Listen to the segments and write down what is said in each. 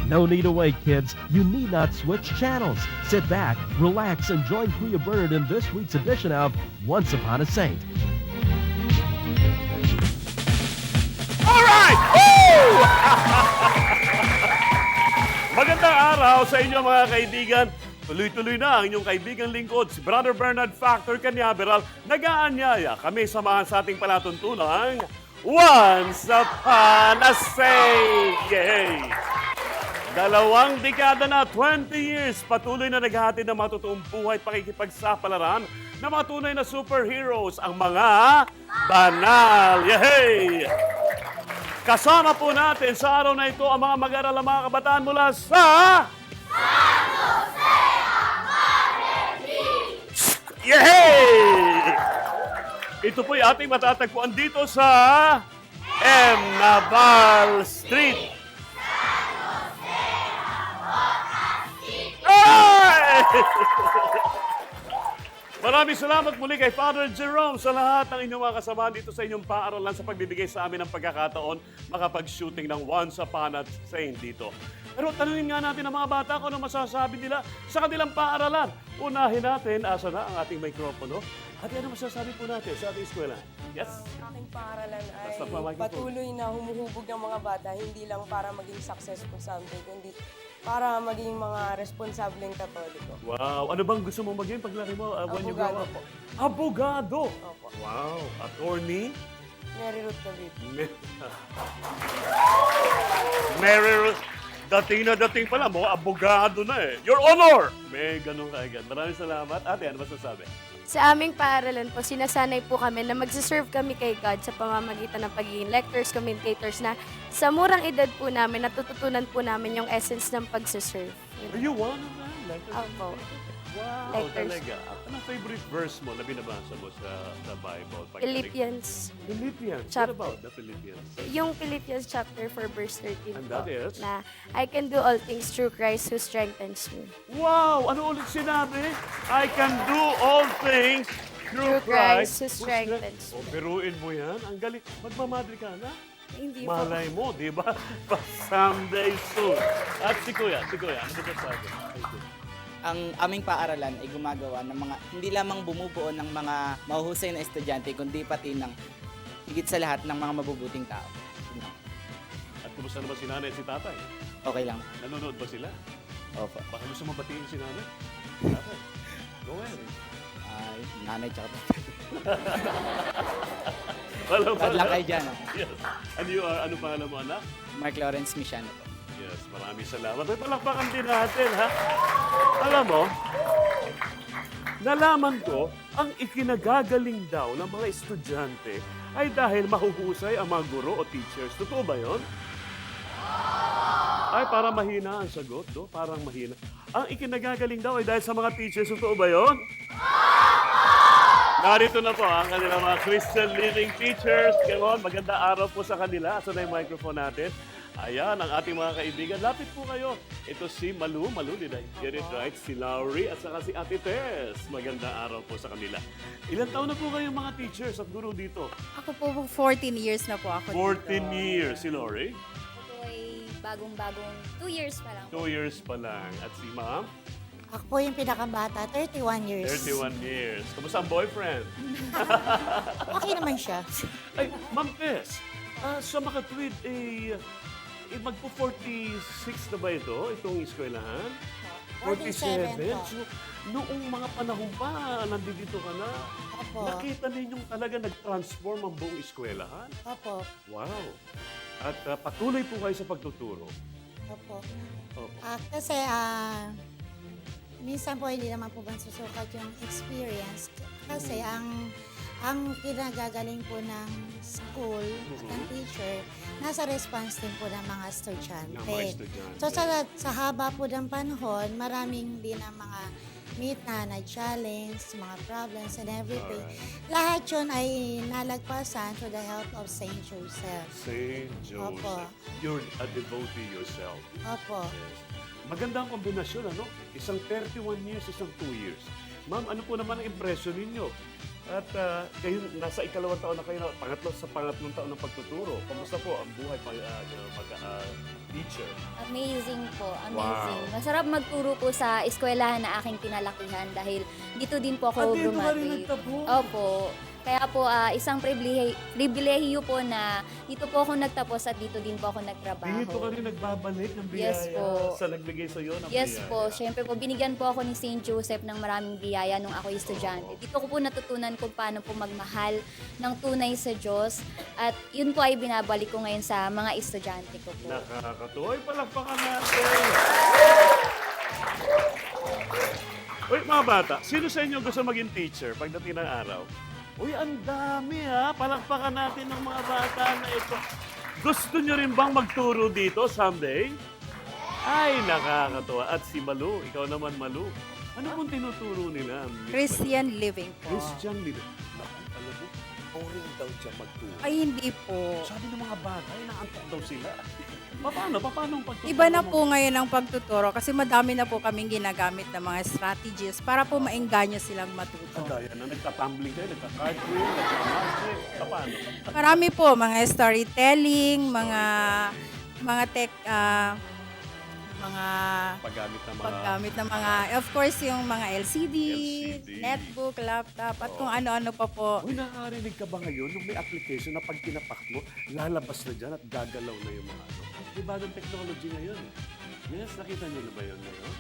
No need to wait, kids. You need not switch channels. Sit back, relax, and join Kuya Bernard in this week's edition of Once Upon a Saint. All right! Woo! Magandang araw sa inyo mga kaibigan. Tuloy-tuloy na ang inyong kaibigang lingkod, si Brother Bernard Factor Canyaveral. Nag-aanyaya kami samahan sa ating palatuntunang Once Upon a Saint! Yay! 2 dekada na, 20 years, patuloy na naghahatid ng mga totoong buhay at pakikipagsapalaran na mga tunay na superheroes, ang mga banal. Yay! Kasama po natin sa araw na ito ang mga mag-aral ng mga kabataan mula sa... Yay! Ito po'y ating matatagpuan dito sa M. Naval Street. Ay! Maraming salamat muli kay Father Jerome sa lahat ng inyong mga kasamahan dito sa inyong paaralan sa pagbibigay sa amin ng pagkakataon makapag-shooting ng Once Upon a Saint dito. Pero tanungin nga natin ang mga bata kung ano masasabi nila sa kanilang paaralan. Unahin natin, asa na ang ating mikropono? At ano masasabi po natin sa ating eskwela? Yes? Ang aking paaralan ay Basta pamagin po. patuloy na humuhubog ng mga bata, hindi lang para maging successful someday, kundi para maging mga responsableng katoliko. Wow! Ano bang gusto mong maging paglaki mo when you grow Abogado up? po. Abogado! Opo. Wow! Attorney? Mary Ruth David. Mary Ruth. Dating na dating pala mo, abogado na eh. Your Honor! May ganun kaagad. Maraming salamat. Ate, ano masasabi? Sa aming paaralan po, sinasanay po kami na magsiserve kami kay God sa pamamagitan ng pagiging lectors, commentators na sa murang edad po namin, natututunan po namin yung essence ng pagsiserve. Are you one of them? Like, Opo. wow, Lectors. talaga. Anong favorite verse mo na binabasa mo sa Bible? Philippians. Philippians. What Chapter. about the Philippians? Yung Philippians chapter 4 verse 13 And po, that is? na I can do all things through Christ who strengthens me. Wow! Ano ulit sinabi? I can do all things through Christ. who strengthens Oh, me. biruin mo yan. Ang galing. Magmamadri ka na. Hindi po. Malay mo, di ba? Someday soon. At si Kuya, ano ba sabi? Ang aming paaralan ay gumagawa ng mga, hindi lamang bumubuo ng mga mahuhusay na estudyante, kundi pati ng higit sa lahat ng mga mabubuting tao. Yun lang. At kumusta naman si nanay at si tatay? Okay lang. Nanonood ba sila? Opo. Baka gusto mo batiin si nanay? Tatay, go ahead. Ay, nanay tsaka tatay. Walang Bad lang kayo dyan. Yes. And you are, ano pangalan mo, anak? Mark Lawrence Misiano po. Yes, maraming salamat. Ay, palakpakan din natin, ha? Alam mo, nalaman ko, ang ikinagagaling daw ng mga estudyante ay dahil mahuhusay ang mga guro o teachers. Totoo ba yon? Ay, parang mahina ang sagot, do? Parang mahina. Ang ikinagagaling daw ay dahil sa mga teachers. Totoo ba yon? Narito na po ang kanilang mga Christian Living Teachers. Come on, maganda araw po sa kanila. Asa na yung microphone natin? Ayan, ang ating mga kaibigan. Lapit po kayo. Ito si Malu. Malu, did I get it right? Si Laurie at saka si Ate Tess. Maganda araw po sa kanila. Ilan taon na po kayong mga teachers at guro dito? Ako po, 14 years na po ako 14 dito. years. Si Laurie? Ako po ay bagong-bagong 2 years pa lang. 2 years pa lang. At si Ma'am? Ako po yung pinakabata, 31 years. 31 years. Kamusta ang boyfriend? Okay naman siya. Ay, Ma'am Tess, sa makatwid, magpo-46 na ba ito? Itong eskwelahan? 47 po. So, noong mga panahon pa, nandito ka na. Opo. Nakita ninyong talaga nag-transform ang buong eskwelahan? Opo. Wow! At patuloy po kayo sa pagtuturo. Opo. Opo. Kasi, minsan po hindi naman po susukat yung experience. Kasi ang kinagagaling po ng school at ng teacher, nasa response din po ng mga estudyante. Ng mga estudyante. So sa haba po ng panahon, maraming din ang mga meet na challenge, mga problems and everything. Alright. Lahat yun ay nalagpasan through the help of Saint Joseph. Saint Joseph. Opo. You're a devotee yourself. Opo. Yes. Magandang kombinasyon, ano? Isang 31 years, isang 2 years. Ma'am, ano po naman ang impression ninyo? At kayo, nasa ikalawang taon na kayo, pangatlong taon ng pagtuturo. Kamusta po ang buhay pag-teacher? Amazing po, amazing. Wow. Masarap magturo po sa eskwelahan na aking kinalakihan dahil dito din po ako Dito ka rin graduate. nagtapos? Opo. Kaya po isang pribilehiyo po na dito po ako nagtapos at dito din po ako nagtrabaho. Dito ka rin nagbabalik ng biyaya Yes po. sa nagbigay sa'yo ng Yes biyaya. po, syempre po, binigyan po ako ni St. Joseph ng maraming biyaya nung ako estudyante. Dito ko po natutunan kung paano po magmahal ng tunay sa Diyos at yun po ay binabalik ko ngayon sa mga estudyante ko po. Nakakatuwa. Ay, palakpakan natin. Uy, mga bata, sino sa inyo gusto maging teacher pagdating ng araw? Uy, ang dami ha. Palakpakan natin ng mga bata na ito. Gusto nyo rin bang magturo dito someday? Ay, nakakatuwa. At si Malu, ikaw naman Malu. Ano pong tinuturo nila? Miss Malu? Christian living po. Christian living. Naku, alam mo, boring daw siya magturo. Ay, hindi po. Sabi ng mga bata, ay naantok daw sila. Paano? Paano ang pagtuturo Iba na mo? po ngayon ang pagtuturo kasi madami na po kaming ginagamit na mga strategies para po maengganyo silang matuto. Kagaya na nagtatumbling kayo, nagka-cartwheel, nagka-magic. Paano? Marami po, mga storytelling, mga tech, mga Paggamit ng mga... paggamit ng mga, of course, yung mga LCD, LCD. netbook, laptop, at kung ano-ano pa po. Uy, nakarinig ka ba ngayon nung may application na pag tinapak mo, lalabas na dyan at gagalaw na yung mga ano? May bagong technology ngayon. Yes, nakita niyo na ba yun ngayon?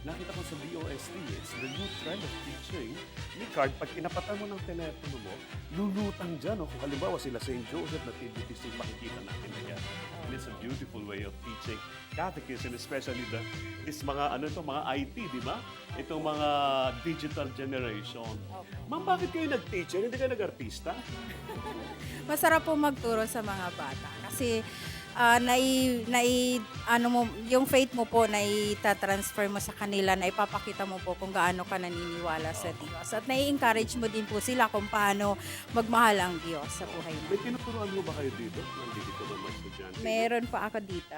Nakita ko sa DOST, it's the new trend of teaching. May card, pag tinapatan mo ng telepono mo, lulutang dyan. O, kung halimbawa sila St. Joseph na TVTC, makikita natin na yan. And it's a beautiful way of teaching catechism, especially this mga ano ito, mga IT, di ba? Itong mga digital generation. Ma'am, bakit kayo nag-teacher? Hindi kayo nag-artista? Masarap po magturo sa mga bata kasi ano mo, yung faith mo po na itatransfer mo sa kanila, na ipapakita mo po kung gaano ka naniniwala sa Diyos. At nai-encourage mo din po sila kung paano magmahal ang Diyos sa buhay May mo. tinuturuan mo ba kayo dito? Nandito ba mga estudyante? Meron pa ako dito.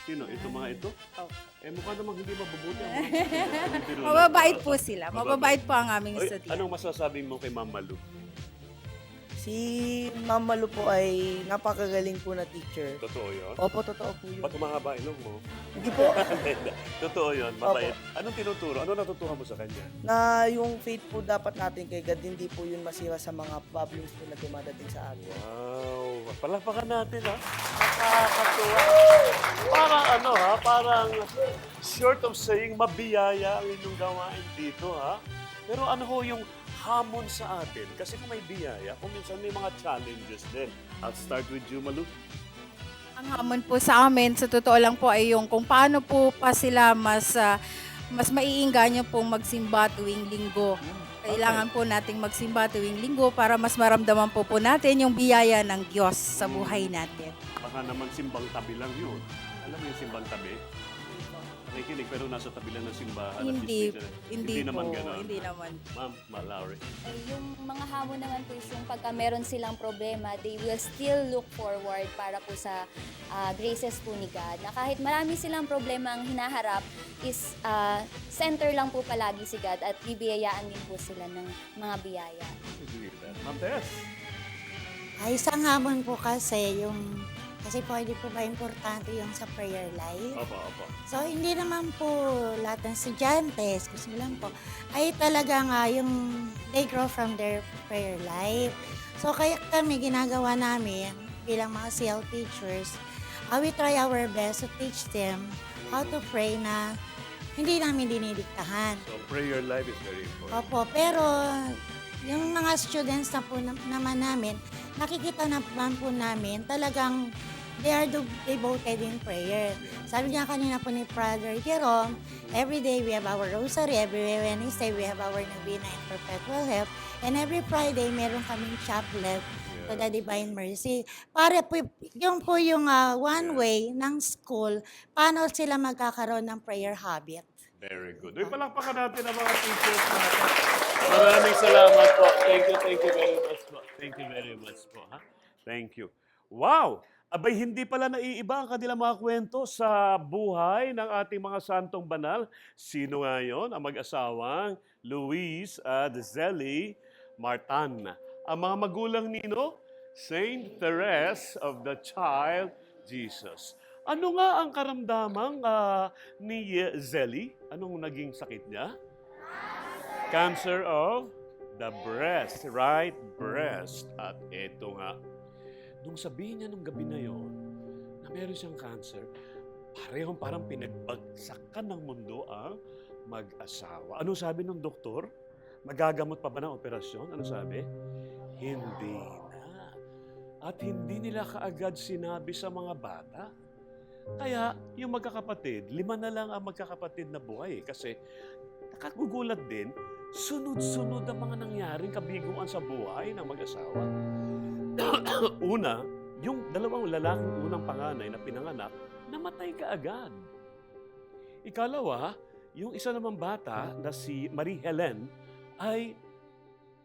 Sino? Ito mga ito? Oh. Eh mukha namang hindi mabubuti ang mga estudyante. Mababait po sila. Mababait po ang aming Oy, estudyante. anong masasabi mo kay Ma'am Malu? Si Mama Lu po ay napakagaling po na teacher. Totoo yun? Opo, totoo po yun. Ba't mahaba ilong mo? Hindi po, Totoo yun, mabait. Anong tinuturo? Ano natutuhan mo sa kanya? na yung faith po dapat natin kay God, hindi po yun masira sa mga problems po na dumadating sa atin. Wow, palakpakan natin ha. Nakakatuwa. Parang ano ha, parang short of saying mabiyaya ang inyong gawain dito ha. Pero ano ho yung hamon sa atin? Kasi kung may biyaya, kung minsan may mga challenges din. I'll start with you, Malu. Ang hamon po sa amin, sa totoo lang po, ay yung kung paano po pa sila mas maiinganyo pong magsimba tuwing linggo. Kailangan po nating magsimba tuwing linggo para mas maramdaman po natin yung biyaya ng Diyos sa buhay natin. Baka naman simbang tabi lang yun. Alam mo yung simbang tabi? Nakikinig pero nasa tabi lang ng simbahan. at Hindi, least hindi naman po, gano'n. hindi naman. Ma'am, Malaurie. Yung mga hamon naman po is yung pagka meron silang problema, they will still look forward para po sa graces po ni God. Na kahit marami silang problema ang hinaharap is center lang po palagi si God at bibiyayaan din po sila ng mga biyaya. Ma'am Tess. Ay, isang hamon po kasi po hindi po ba importante yung sa prayer life. Opo. So, hindi naman po lahat ng estudyante, gusto lang po, ay talaga nga yung they grow from their prayer life. So, kaya kami, ginagawa namin bilang mga CL teachers, we try our best to teach them how to pray na hindi namin dinidiktahan. So, prayer life is very important. Opo, pero yung mga students na po naman namin, nakikita naman po namin talagang they are devoted in prayer. Sabi niya kanina po ni Brother Jerome, every day we have our rosary, every Wednesday we have our Novena in Perpetual Help, and every Friday meron kaming chaplet to the Divine Mercy. Para po, yung one way ng school, paano sila magkakaroon ng prayer habit. Very good. Uy, palakpakan natin ang mga teachers natin. Maraming salamat po. Thank you very much po. Thank you very much po. Ha? Thank you. Wow! Abay, hindi pala naiiba ang kanilang mga kwento sa buhay ng ating mga santong banal. Sino nga yun? Ang mag-asawang Luis at Zelly Martan. Ang mga magulang nino, Saint Therese of the Child Jesus. Ano nga ang karamdamang ni Zelly? Anong naging sakit niya? Cancer of the breast, right breast. At eto nga, nung sabihin niya nung gabi na yon na meron siyang cancer, parang pinagbagsakan ng mundo ang mag-asawa. Ano sabi ng doktor? Magagamot pa ba ng operasyon? Ano sabi? Hindi na. At hindi nila kaagad sinabi sa mga bata. Kaya yung magkakapatid, 5 na lang ang magkakapatid na buhay. Kasi nakagugulat din, sunod-sunod ang mga nangyaring kabiguan sa buhay ng mag-asawa. Una, yung 2 lalaking unang panganay na pinanganak, namatay kaagad. Ikalawa, yung isa namang bata na si Marie Helen ay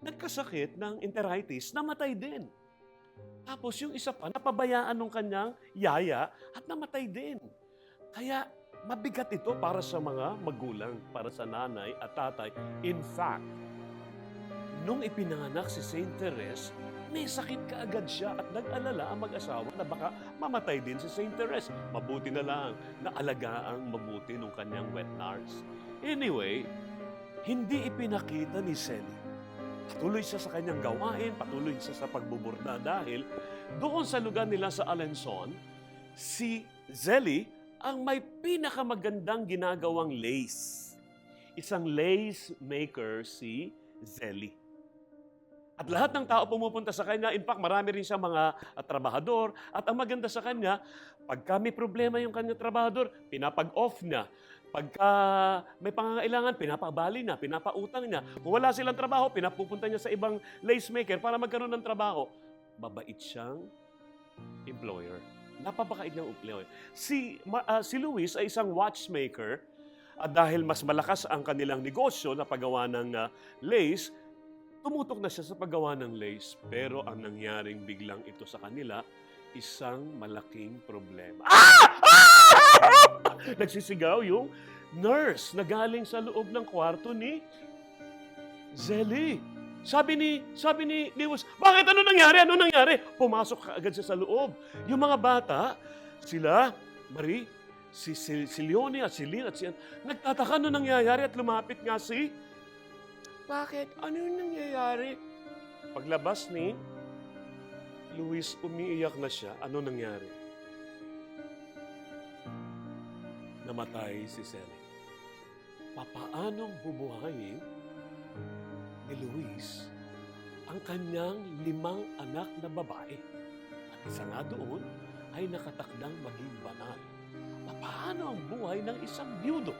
nagkasakit ng enteritis, namatay din. Tapos yung isa pa, napabayaan ng kanyang yaya at namatay din. Kaya mabigat ito para sa mga magulang, para sa nanay at tatay. In fact, nung ipinanganak si Saint Therese, may sakit kaagad siya at nag-alala ang mag-asawa na baka mamatay din si Saint Therese. Mabuti na lang na alagaang mabuti nung kanyang wet nurse. Anyway, hindi ipinakita ni Zelly. Patuloy siya sa kanyang gawain, patuloy siya sa pagbuburda dahil doon sa lugar nila sa Alençon, si Zelly ang may pinakamagandang ginagawang lace. Isang lace maker si Zelly. At lahat ng tao pumupunta sa kanya, in fact, marami rin siyang mga trabahador. At ang maganda sa kanya, pagka may problema yung kanyang trabahador, pinapag-off niya. Pagka may pangangailangan, pinapabali na, pinapautang niya. Kung wala silang trabaho, pinapupunta niya sa ibang lace maker para magkaroon ng trabaho. Mabait siyang employer. Napabakait niyang employer. Si Luis ay isang watchmaker at dahil mas malakas ang kanilang negosyo na paggawa ng lace, tumutok na siya sa paggawa ng lace. Pero ang nangyaring biglang ito sa kanila, isang malaking problema. Nagsisigaw yung nurse na galing sa loob ng kwarto ni Zelly. Sabi ni Lewis, bakit ano nangyari? Ano nangyari? Pumasok kaagad siya sa loob. Yung mga bata, sila, Marie, si Leonie at si Lynn at si Ann, nagtataka ano nangyayari at lumapit nga si, bakit? Ano yung nangyayari? Paglabas ni Luis, umiiyak na siya. Ano nangyari? Namatay si Zelly. Papaanong bubuhayin ni Luis ang kanyang 5 anak na babae? At isa nga doon ay nakatakdang maging banal. Paano ang buhay ng isang biyudo?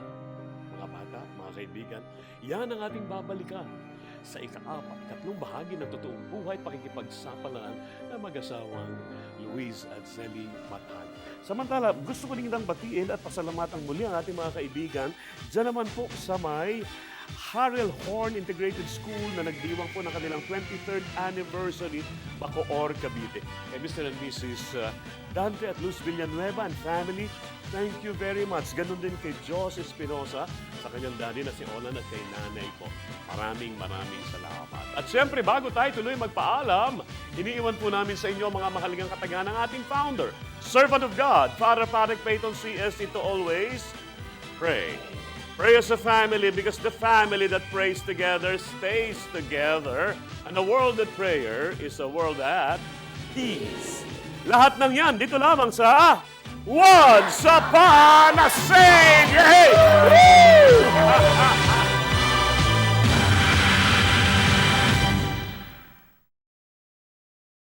Mga bata, mga kaibigan, yan ang ating babalikan sa ikatlong bahagi ng totoong buhay pakikipagsapalaran ng mag-asawang Luis at Zelly Matan. Samantala, gusto ko rin batiin at pasalamatan muli ang ating mga kaibigan dyan naman po sa may Harrell Horn Integrated School na nagdiwang po ng kanilang 23rd anniversary, Bacoor, Cavite. Kay Mr. and Mrs. Dante at Luz Villanueva and family, thank you very much. Ganon din kay Jos Espinosa, sa kanyang daddy na si Olan at kay nanay po. Maraming salamat. At syempre, bago tayo tuloy magpaalam, iniiwan po namin sa inyo mga mahalagang kataga ng ating founder, Servant of God, Father Patrick Peyton C.S. to always pray. Pray as a family because the family that prays together stays together. And a world at prayer is a world at peace. Lahat ng yan dito lamang sa Once Upon a Savior! Woo!